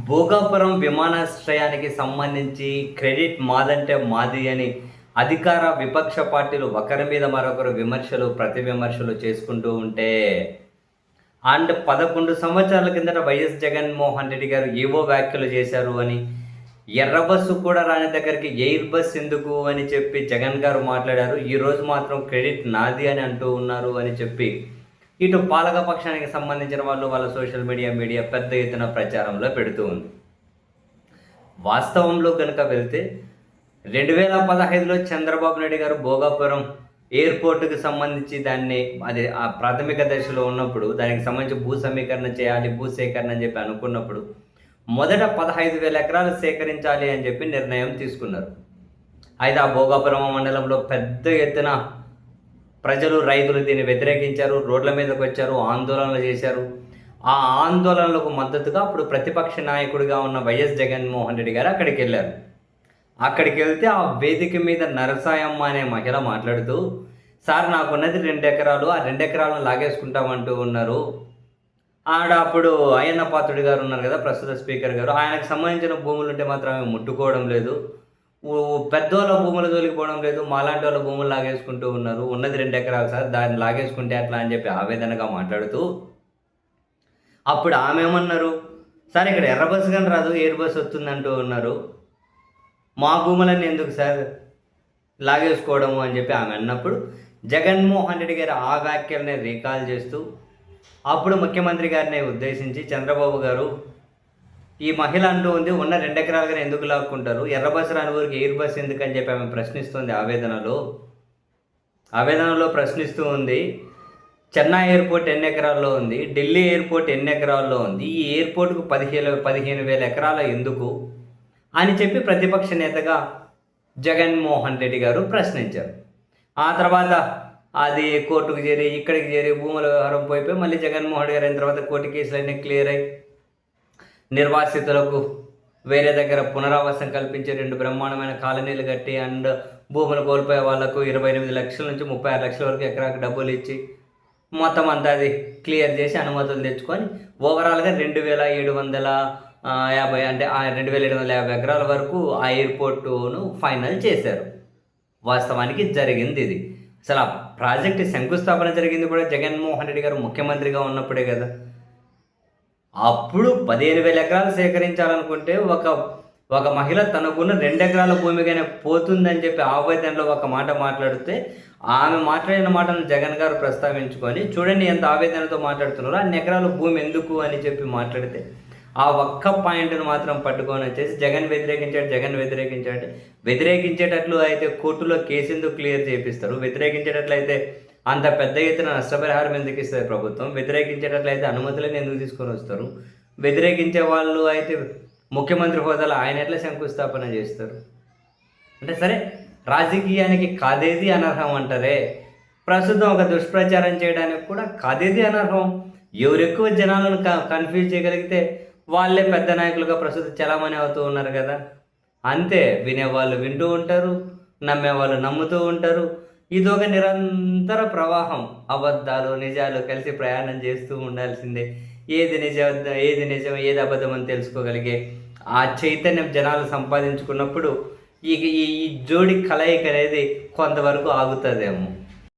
భోగాపురం విమానాశ్రయానికి సంబంధించి క్రెడిట్ మాదంటే మాది అని అధికార విపక్ష పార్టీలు ఒకరి మీద మరొకరు విమర్శలు ప్రతి విమర్శలు చేసుకుంటూ ఉంటే 11 సంవత్సరాల కిందట వైఎస్ జగన్మోహన్ రెడ్డి గారు ఏవో వ్యాఖ్యలు చేశారు అని, ఎర్ర బస్సు కూడా రాని దగ్గరికి ఎయిర్ బస్ ఎందుకు అని చెప్పి జగన్ గారు మాట్లాడారు. ఈరోజు మాత్రం క్రెడిట్ నాది అని అంటూ ఉన్నారు అని చెప్పి ఇటు పాలకపక్షానికి సంబంధించిన వాళ్ళు వాళ్ళ సోషల్ మీడియా పెద్ద ఎత్తున ప్రచారంలో పెడుతూ ఉంది. వాస్తవంలో కనుక వెళ్తే 2015లో చంద్రబాబు నాయుడు గారు భోగాపురం ఎయిర్పోర్టుకి సంబంధించి దాన్ని ఆ ప్రాథమిక దశలో ఉన్నప్పుడు దానికి సంబంధించి భూ సమీకరణ చేయాలి, భూ సేకరణ అని చెప్పి అనుకున్నప్పుడు మొదట 15,000 ఎకరాలు సేకరించాలి అని చెప్పి నిర్ణయం తీసుకున్నారు. అయితే ఆ భోగాపురం మండలంలో పెద్ద ఎత్తున ప్రజలు, రైతులు దీన్ని వ్యతిరేకించారు, రోడ్ల మీదకి వచ్చారు, ఆందోళనలు చేశారు. ఆ ఆందోళనలకు మద్దతుగా అప్పుడు ప్రతిపక్ష నాయకుడిగా ఉన్న వైఎస్ జగన్మోహన్ రెడ్డి గారు అక్కడికి వెళ్ళారు. అక్కడికి వెళ్తే ఆ వేదిక మీద నరసాయమ్మ అనే మహిళ మాట్లాడుతూ, సార్ నాకున్నది 2 ఎకరాలు, ఆ 2 ఎకరాలను లాగేసుకుంటామంటూ ఉన్నారు. అప్పుడు అయ్యన్న పాత్రుడి గారు ఉన్నారు కదా, ప్రస్తుత స్పీకర్ గారు, ఆయనకు సంబంధించిన భూములు ఉంటే మాత్రం ఆమె ముట్టుకోవడం లేదు, పెద్దోళ్ళ భూములు తొలిగిపోవడం లేదు, మాలాంటి వాళ్ళ భూములు లాగేసుకుంటూ ఉన్నారు, ఉన్నది 2 ఎకరాలు సార్, దాన్ని లాగేసుకుంటే అట్లా అని చెప్పి ఆవేదనగా మాట్లాడుతూ, అప్పుడు ఆమె ఏమన్నారు, సార్ ఇక్కడ ఎర్ర బస్సు కానీ రాదు, ఎయిర్ బస్సు వస్తుందంటూ ఉన్నారు, మా భూములన్నీ ఎందుకు సార్ లాగేసుకోవడము అని చెప్పి ఆమె అన్నప్పుడు జగన్మోహన్ రెడ్డి గారు ఆ వ్యాఖ్యల్ని రీకాల్ చేస్తూ అప్పుడు ముఖ్యమంత్రి గారిని ఉద్దేశించి చంద్రబాబు గారు ఈ మహిళ అంటూ ఉంది, ఉన్న 2 ఎకరాలుగా ఎందుకు లాక్కుంటారు, ఎర్ర బస్సు రాని ఊరికి ఎయిర్ బస్సు ఎందుకని చెప్పి ఆమె ప్రశ్నిస్తుంది. ఆవేదనలో ప్రశ్నిస్తూ ఉంది. చెన్నై ఎయిర్పోర్ట్ ఎన్ని ఎకరాల్లో ఉంది, ఢిల్లీ ఎయిర్పోర్ట్ ఎన్ని ఎకరాల్లో ఉంది, ఈ ఎయిర్పోర్ట్కు 15,000 ఎకరాల ఎందుకు అని చెప్పి ప్రతిపక్ష నేతగా జగన్మోహన్ రెడ్డి గారు ప్రశ్నించారు. ఆ తర్వాత అది కోర్టుకు చేరి, ఇక్కడికి చేరి, భూముల వ్యవహారం పోయిపోయి మళ్ళీ జగన్మోహన్ రెడ్డి గారు అయిన తర్వాత కోర్టు కేసులన్నీ క్లియర్ అయ్యి నిర్వాసితులకు వేరే దగ్గర పునరావాసం కల్పించి 2 బ్రహ్మాండమైన కాలనీలు కట్టి అండ్ భూములు కోల్పోయే వాళ్లకు 28 లక్షల నుంచి 36 లక్షల వరకు ఎకరాకు డబ్బులు ఇచ్చి మొత్తం అంతా అది క్లియర్ చేసి అనుమతులు తెచ్చుకొని ఓవరాల్గా 2,750 అంటే 2,750 ఎకరాల వరకు ఆ ఎయిర్పోర్టును ఫైనల్ చేశారు. వాస్తవానికి జరిగింది ఇది. అసలు ఆ ప్రాజెక్టు శంకుస్థాపన జరిగింది కూడా జగన్మోహన్ రెడ్డి గారు ముఖ్యమంత్రిగా ఉన్నప్పుడే కదా. అప్పుడు 15,000 ఎకరాలు సేకరించాలనుకుంటే ఒక మహిళ తనకున్న 2 ఎకరాల భూమికైనా పోతుందని చెప్పి ఆవేదనలో ఒక మాట మాట్లాడితే ఆమె మాట్లాడిన మాటను జగన్ గారు ప్రస్తావించుకొని చూడండి ఎంత ఆవేదనతో మాట్లాడుతున్నారో, అన్ని ఎకరాల భూమి ఎందుకు అని చెప్పి మాట్లాడితే ఆ ఒక్క పాయింట్ను మాత్రం పట్టుకొని వచ్చేసి జగన్ వ్యతిరేకించేటట్లు అయితే కోర్టులో కేసు ఎందుకు క్లియర్ చేపిస్తారు, వ్యతిరేకించేటట్లయితే అంత పెద్ద ఎత్తున నష్టపరిహారం ఎందుకు ఇస్తుంది ప్రభుత్వం, వ్యతిరేకించేటట్లయితే అనుమతులను ఎందుకు తీసుకొని వస్తారు, వ్యతిరేకించే వాళ్ళు అయితే ముఖ్యమంత్రి హోదాలో ఆయన ఎట్లా శంకుస్థాపన చేస్తారు అంటే, సరే రాజకీయానికి కాదేది అనర్హం అంటారే, ప్రస్తుతం ఒక దుష్ప్రచారం చేయడానికి కూడా కాదేది అనర్హం. ఎవరు ఎక్కువ జనాలను కన్ఫ్యూజ్ చేయగలిగితే వాళ్ళే పెద్ద నాయకులుగా ప్రస్తుతం చలామణి అవుతూ ఉన్నారు కదా. అంతే, వినేవాళ్ళు వింటూ ఉంటారు, నమ్మేవాళ్ళు నమ్ముతూ ఉంటారు. ఇదొక నిరంతర ప్రవాహం, అబద్ధాలు నిజాలు కలిసి ప్రయాణం చేస్తూ ఉండాల్సిందే. ఏది నిజం ఏది అబద్ధం అని తెలుసుకోగలిగే ఆ చైతన్యం జనాలు సంపాదించుకున్నప్పుడు ఈ జోడి కలయిక అనేది కొంతవరకు ఆగుతుందేమో.